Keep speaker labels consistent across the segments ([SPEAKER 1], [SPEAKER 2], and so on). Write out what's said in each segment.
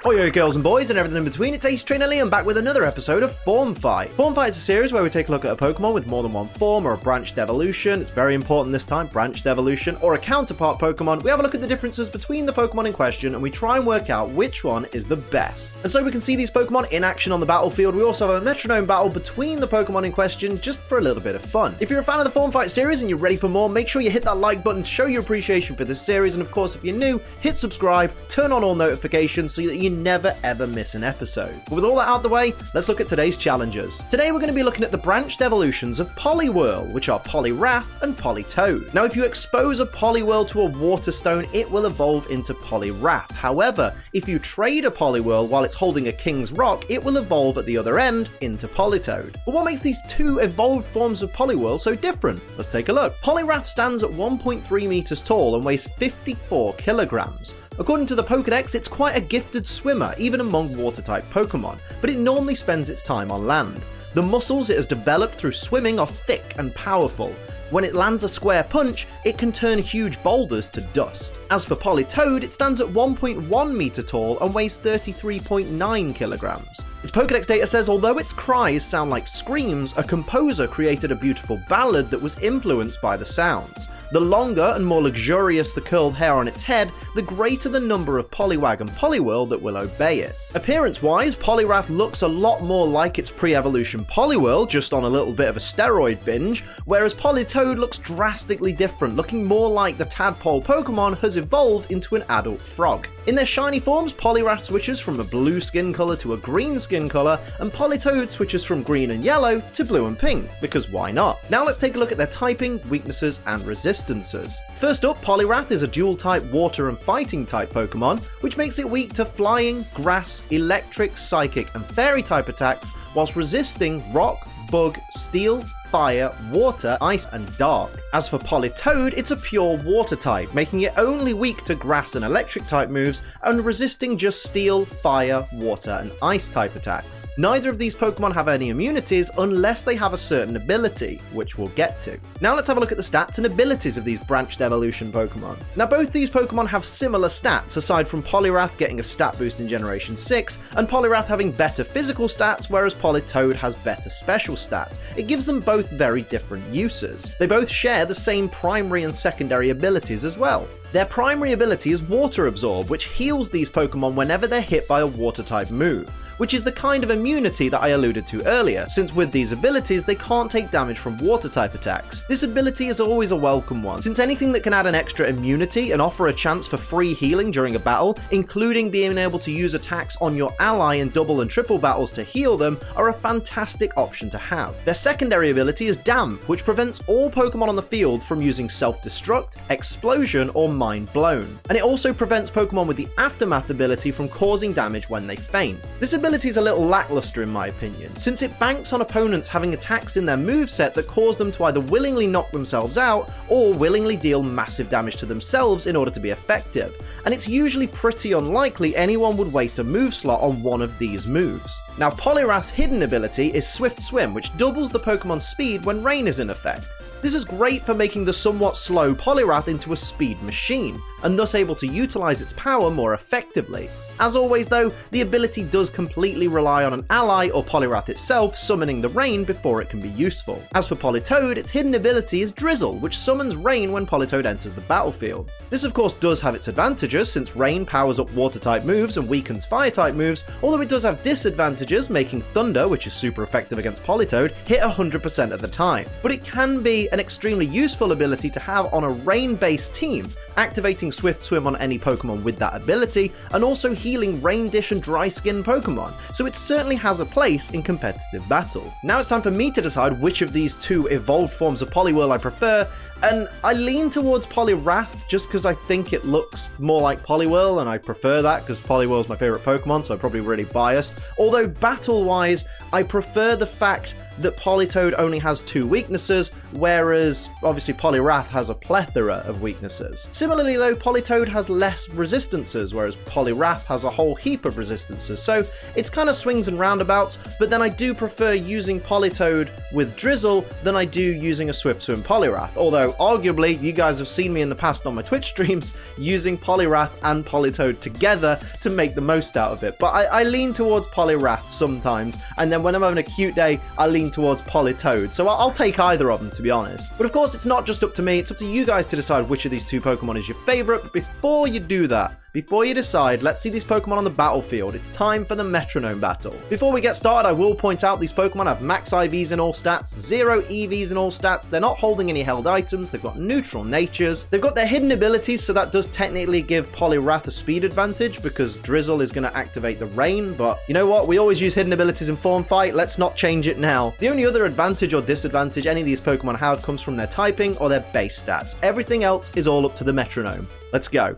[SPEAKER 1] Oi girls and boys and everything in between, it's Ace Trainer Liam back with another episode of Form Fight. Form Fight is a series where we take a look at a Pokemon with more than one form or a branched evolution. It's very important this time, branched evolution, or a counterpart Pokemon. We have a look at the differences between the Pokemon in question and we try and work out which one is the best. And so we can see these Pokemon in action on the battlefield. We also have a metronome battle between the Pokemon in question just for a little bit of fun. If you're a fan of the Form Fight series and you're ready for more, make sure you hit that like button to show your appreciation for this series. And of course, if you're new, hit subscribe, turn on all notifications so that you never ever miss an episode. But with all that out of the way, let's look at today's challengers. Today we're going to be looking at the branched evolutions of Poliwhirl, which are Poliwrath and Politoed. Now if you expose a Poliwhirl to a water stone, it will evolve into Poliwrath. However, if you trade a Poliwhirl while it's holding a King's Rock, it will evolve at the other end into Politoed. But what makes these two evolved forms of Poliwhirl so different? Let's take a look. Poliwrath stands at 1.3 meters tall and weighs 54 kilograms. According to the Pokédex, it's quite a gifted swimmer, even among water-type Pokemon, but it normally spends its time on land. The muscles it has developed through swimming are thick and powerful. When it lands a square punch, it can turn huge boulders to dust. As for Politoed, it stands at 1.1 meter tall and weighs 33.9 kilograms. Its Pokédex data says although its cries sound like screams, a composer created a beautiful ballad that was influenced by the sounds. The longer and more luxurious the curled hair on its head, the greater the number of Poliwag and Poliwhirl that will obey it. Appearance-wise, Poliwrath looks a lot more like its pre-evolution Poliwhirl, just on a little bit of a steroid binge, whereas Politoed looks drastically different, looking more like the tadpole Pokemon has evolved into an adult frog. In their shiny forms, Poliwrath switches from a blue skin colour to a green skin colour, and Politoed switches from green and yellow to blue and pink, because why not? Now let's take a look at their typing, weaknesses, and resistances. First up, Poliwrath is a dual-type water and fighting-type Pokemon, which makes it weak to flying, grass, electric, psychic, and fairy-type attacks, whilst resisting rock, bug, steel, fire, water, ice, and dark. As for Politoed, it's a pure water type, making it only weak to grass and electric type moves and resisting just steel, fire, water, and ice type attacks. Neither of these Pokemon have any immunities unless they have a certain ability, which we'll get to. Now let's have a look at the stats and abilities of these branched evolution Pokemon. Now both these Pokemon have similar stats, aside from Poliwrath getting a stat boost in Generation 6, and Poliwrath having better physical stats, whereas Politoed has better special stats. It gives them both very different uses. They both share the same primary and secondary abilities as well. Their primary ability is Water Absorb, which heals these Pokemon whenever they're hit by a water-type move, which is the kind of immunity that I alluded to earlier, since with these abilities they can't take damage from water-type attacks. This ability is always a welcome one, since anything that can add an extra immunity and offer a chance for free healing during a battle, including being able to use attacks on your ally in double and triple battles to heal them, are a fantastic option to have. Their secondary ability is Damp, which prevents all Pokemon on the field from using Self-Destruct, Explosion, or Mind Blown, and it also prevents Pokemon with the Aftermath ability from causing damage when they faint. This ability is a little lackluster in my opinion, since it banks on opponents having attacks in their moveset that cause them to either willingly knock themselves out or willingly deal massive damage to themselves in order to be effective, and it's usually pretty unlikely anyone would waste a move slot on one of these moves. Now Poliwrath's hidden ability is Swift Swim, which doubles the Pokemon's speed when rain is in effect. This is great for making the somewhat slow Poliwrath into a speed machine, and thus able to utilize its power more effectively. As always though, the ability does completely rely on an ally or Poliwrath itself summoning the rain before it can be useful. As for Politoed, its hidden ability is Drizzle, which summons rain when Politoed enters the battlefield. This of course does have its advantages, since rain powers up water type moves and weakens fire type moves, although it does have disadvantages, making Thunder, which is super effective against Politoed, hit 100% of the time. But it can be an extremely useful ability to have on a rain based team, activating Swift Swim on any Pokemon with that ability, and also healing Rain Dish and Dry Skin Pokemon, so it certainly has a place in competitive battle. Now it's time for me to decide which of these two evolved forms of Poliwhirl I prefer, and I lean towards Poliwrath just because I think it looks more like Poliwhirl, and I prefer that because Poliwhirl is my favourite Pokemon, so I'm probably really biased. Although battle-wise, I prefer the fact that Politoed only has 2 weaknesses, whereas obviously Poliwrath has a plethora of weaknesses. Similarly though, Politoed has less resistances, whereas Poliwrath has a whole heap of resistances, so it's kind of swings and roundabouts, but then I do prefer using Politoed with Drizzle than I do using a Swift Swim Poliwrath, although So arguably, you guys have seen me in the past on my Twitch streams using Poliwrath and Politoed together to make the most out of it. But I lean towards Poliwrath sometimes, and then when I'm having a cute day, I lean towards Politoed. So I'll take either of them, to be honest. But of course, it's not just up to me, it's up to you guys to decide which of these two Pokemon is your favorite. But before you do that, before you decide, let's see these Pokemon on the battlefield. It's time for the Metronome battle. Before we get started, I will point out these Pokemon have max IVs in all stats, 0 EVs in all stats. They're not holding any held items. They've got neutral natures. They've got their hidden abilities, so that does technically give Poliwrath a speed advantage because Drizzle is going to activate the Rain. But you know what? We always use hidden abilities in Form Fight. Let's not change it now. The only other advantage or disadvantage any of these Pokemon have comes from their typing or their base stats. Everything else is all up to the Metronome. Let's go.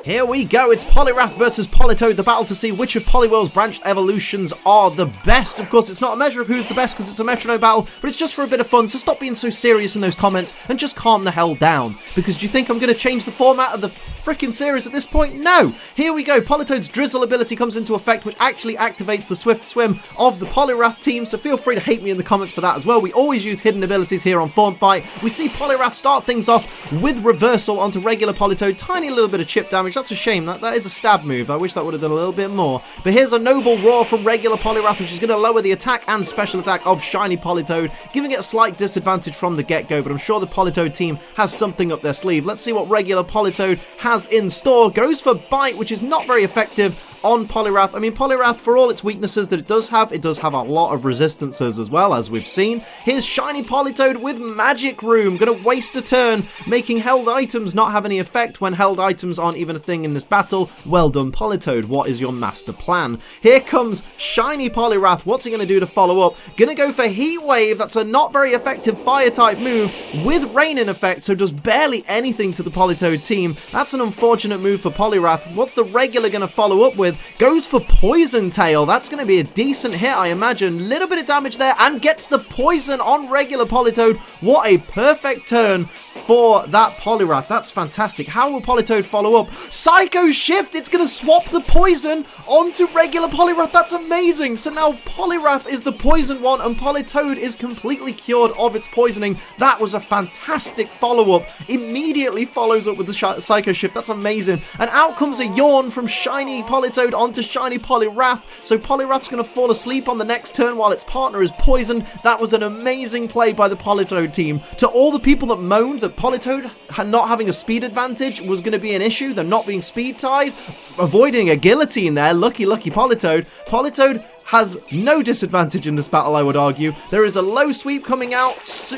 [SPEAKER 1] Here we go, it's Poliwrath versus Politoed, the battle to see which of Poliwhirl's branched evolutions are the best. Of course, it's not a measure of who's the best because it's a Metronome battle, but it's just for a bit of fun, so stop being so serious in those comments and just calm the hell down. Because do you think I'm going to change the format of the freaking series at this point? No! Here we go, Politoed's Drizzle ability comes into effect, which actually activates the Swift Swim of the Poliwrath team, so feel free to hate me in the comments for that as well. We always use hidden abilities here on Form Fight. We see Poliwrath start things off with Reversal onto regular Politoed, tiny little bit of chip damage. That's a shame. That is a stab move. I wish that would have done a little bit more. But here's a Noble Roar from regular Poliwrath, which is going to lower the attack and special attack of shiny Politoed, giving it a slight disadvantage from the get-go, but I'm sure the Politoed team has something up their sleeve. Let's see what regular Politoed has in store. Goes for Bite, which is not very effective on Poliwrath. I mean, Poliwrath, for all its weaknesses that it does have a lot of resistances as well, as we've seen. Here's shiny Politoed with Magic Room, gonna waste a turn, making held items not have any effect when held items aren't even a thing in this battle. Well done, Politoed. What is your master plan? Here comes shiny Poliwrath. What's he gonna do to follow up? Gonna go for Heat Wave. That's a not very effective fire-type move with Rain in effect, so does barely anything to the Politoed team. That's an unfortunate move for Poliwrath. What's the regular gonna follow up with? Goes for Poison Tail. That's going to be a decent hit, I imagine. Little bit of damage there and gets the poison on regular Politoed. What a perfect turn for that Poliwrath. That's fantastic. How will Politoed follow up? Psycho Shift. It's going to swap the poison onto regular Poliwrath. That's amazing. So now Poliwrath is the poison one and Politoed is completely cured of its poisoning. That was a fantastic follow-up. Immediately follows up with the Psycho Shift. That's amazing. And out comes a Yawn from shiny Politoed onto shiny Poliwrath. So Poliwrath's going to fall asleep on the next turn while its partner is poisoned. That was an amazing play by the Politoed team. To all the people that moaned that Politoed not having a speed advantage was going to be an issue, they're not being speed tied, avoiding a guillotine there, lucky Politoed. Politoed has no disadvantage in this battle, I would argue. There is a low sweep coming out.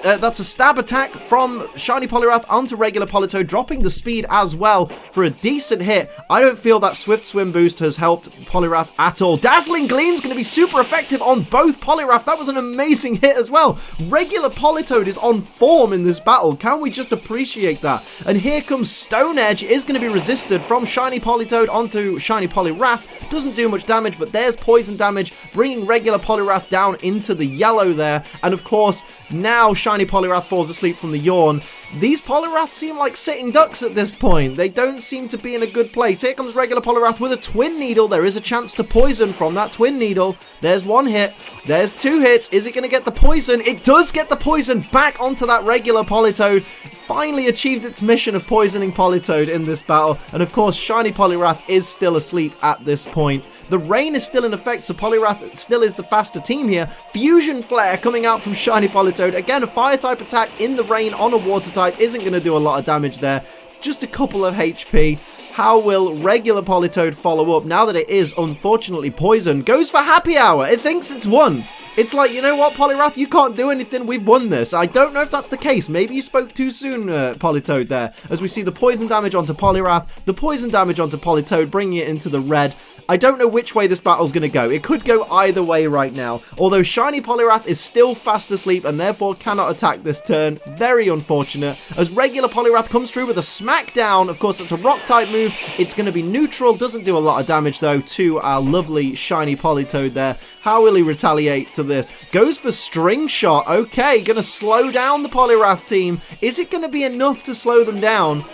[SPEAKER 1] That's a stab attack from shiny Poliwrath onto regular Politoed, dropping the speed as well for a decent hit. I don't feel that Swift Swim boost has helped Poliwrath at all. Dazzling Gleam's going to be super effective on both Poliwrath. That was an amazing hit as well. Regular Politoed is on form in this battle. Can we just appreciate that? And here comes Stone Edge. It is going to be resisted from shiny Politoed onto shiny Poliwrath. Doesn't do much damage, but there's poison damage, bringing regular Poliwrath down into the yellow there. And of course, now shiny Poliwrath falls asleep from the Yawn. These Poliwrath seem like sitting ducks at this point. They don't seem to be in a good place. Here comes regular Poliwrath with a Twin Needle. There is a chance to poison from that Twin Needle. There's one hit. There's two hits. Is it going to get the poison? It does get the poison back onto that regular Politoed. Finally achieved its mission of poisoning Politoed in this battle. And of course, shiny Poliwrath is still asleep at this point. The Rain is still in effect, so Poliwrath still is the faster team here. Fusion Flare coming out from shiny Politoed. Again, a fire-type attack in the Rain on a water type isn't going to do a lot of damage there. Just a couple of HP. How will regular Politoed follow up now that it is unfortunately poisoned? Goes for Happy Hour. It thinks it's won. It's like, you know what, Poliwrath, you can't do anything. We've won this. I don't know if that's the case. Maybe you spoke too soon, Politoed there. As we see the poison damage onto Poliwrath, the poison damage onto Politoed, bringing it into the red. I don't know which way this battle's going to go. It could go either way right now. Although shiny Poliwrath is still fast asleep and therefore cannot attack this turn. Very unfortunate. As regular Poliwrath comes through with a Smackdown. Of course, it's a rock type move. It's going to be neutral. Doesn't do a lot of damage though to our lovely shiny Politoed there. How will he retaliate to this? Goes for String Shot. Okay, going to slow down the Poliwrath team. Is it going to be enough to slow them down?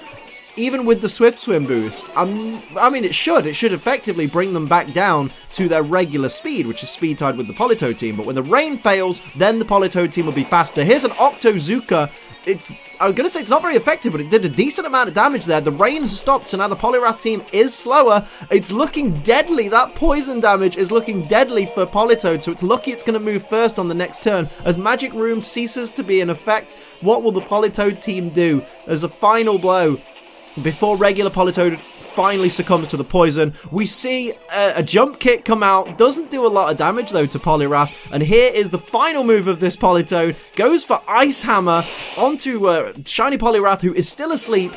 [SPEAKER 1] even with the Swift Swim boost. I mean, it should effectively bring them back down to their regular speed, which is speed tied with the Politoed team. But when the rain fails, then the Politoed team will be faster. Here's an Octozooka. I'm going to say it's not very effective, but it did a decent amount of damage there. The rain has stopped, so now the Poliwrath team is slower. It's looking deadly. That poison damage is looking deadly for Politoed, so it's lucky it's going to move first on the next turn. As Magic Room ceases to be in effect, what will the Politoed team do as a final blow before regular Politoed finally succumbs to the poison? We see a jump kick come out. Doesn't do a lot of damage though to Poliwrath. And here is the final move of this Politoed. Goes for Ice Hammer onto Shiny Poliwrath, who is still asleep.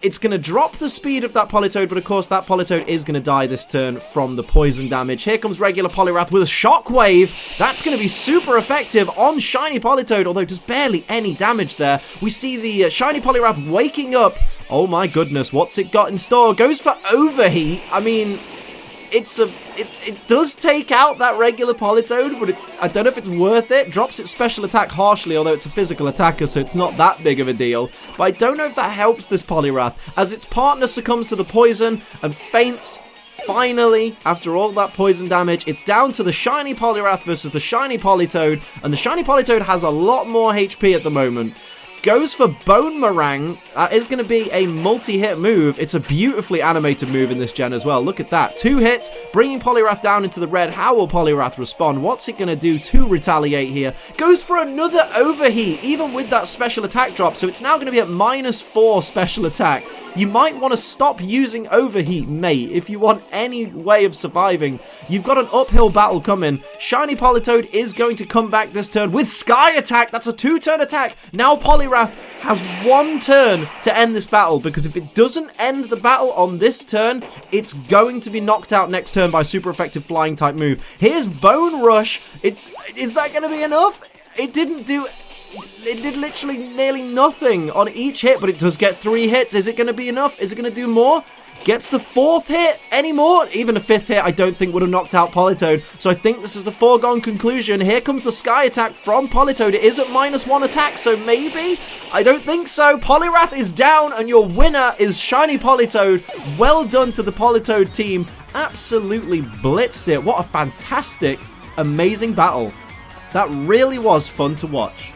[SPEAKER 1] It's going to drop the speed of that Politoed, but of course that Politoed is going to die this turn from the poison damage. Here comes regular Poliwrath with a Shockwave. That's going to be super effective on Shiny Politoed, although just barely any damage there. We see the Shiny Poliwrath waking up. Oh my goodness, what's it got in store? Goes for Overheat. I mean, it does take out that regular Politoed, but I don't know if it's worth it. Drops its special attack harshly, although it's a physical attacker, so it's not that big of a deal. But I don't know if that helps this Poliwrath, as its partner succumbs to the poison and faints. Finally, after all that poison damage, it's down to the Shiny Poliwrath versus the Shiny Politoed, and the Shiny Politoed has a lot more HP at the moment. Goes for Bone Meringue. That is going to be a multi-hit move. It's a beautifully animated move in this gen as well. Look at that. 2 hits, bringing Poliwrath down into the red. How will Poliwrath respond? What's it going to do to retaliate here? Goes for another Overheat, even with that special attack drop. So it's now going to be at -4 special attack. You might want to stop using Overheat, mate, if you want any way of surviving. You've got an uphill battle coming. Shiny Politoed is going to come back this turn with Sky Attack. That's a 2-turn attack. Now Poliwrath has 1 turn to end this battle, because if it doesn't end the battle on this turn, it's going to be knocked out next turn by super effective flying type move. Here's Bone Rush. Is that going to be enough? It did literally nearly nothing on each hit, but it does get 3 hits. Is it going to be enough? Is it going to do more? Gets the 4th hit. Any more? Even a 5th hit I don't think would have knocked out Politoed. So I think this is a foregone conclusion. Here comes the Sky Attack from Politoed. It is at -1 attack, so maybe? I don't think so. Poliwrath is down, and your winner is Shiny Politoed. Well done to the Politoed team. Absolutely blitzed it. What a fantastic, amazing battle. That really was fun to watch.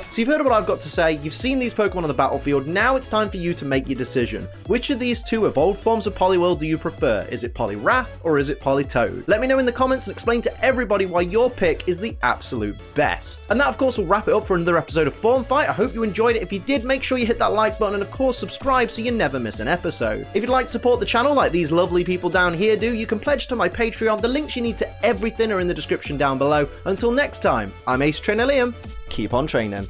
[SPEAKER 1] So you've heard what I've got to say, you've seen these Pokemon on the battlefield, now it's time for you to make your decision. Which of these 2 evolved forms of Poliwhirl do you prefer? Is it Poliwrath or is it Politoed? Let me know in the comments and explain to everybody why your pick is the absolute best. And that of course will wrap it up for another episode of Form Fight. I hope you enjoyed it. If you did, make sure you hit that like button and of course subscribe so you never miss an episode. If you'd like to support the channel like these lovely people down here do, you can pledge to my Patreon. The links you need to everything are in the description down below. Until next time, I'm Ace Trainer Liam. Keep on training.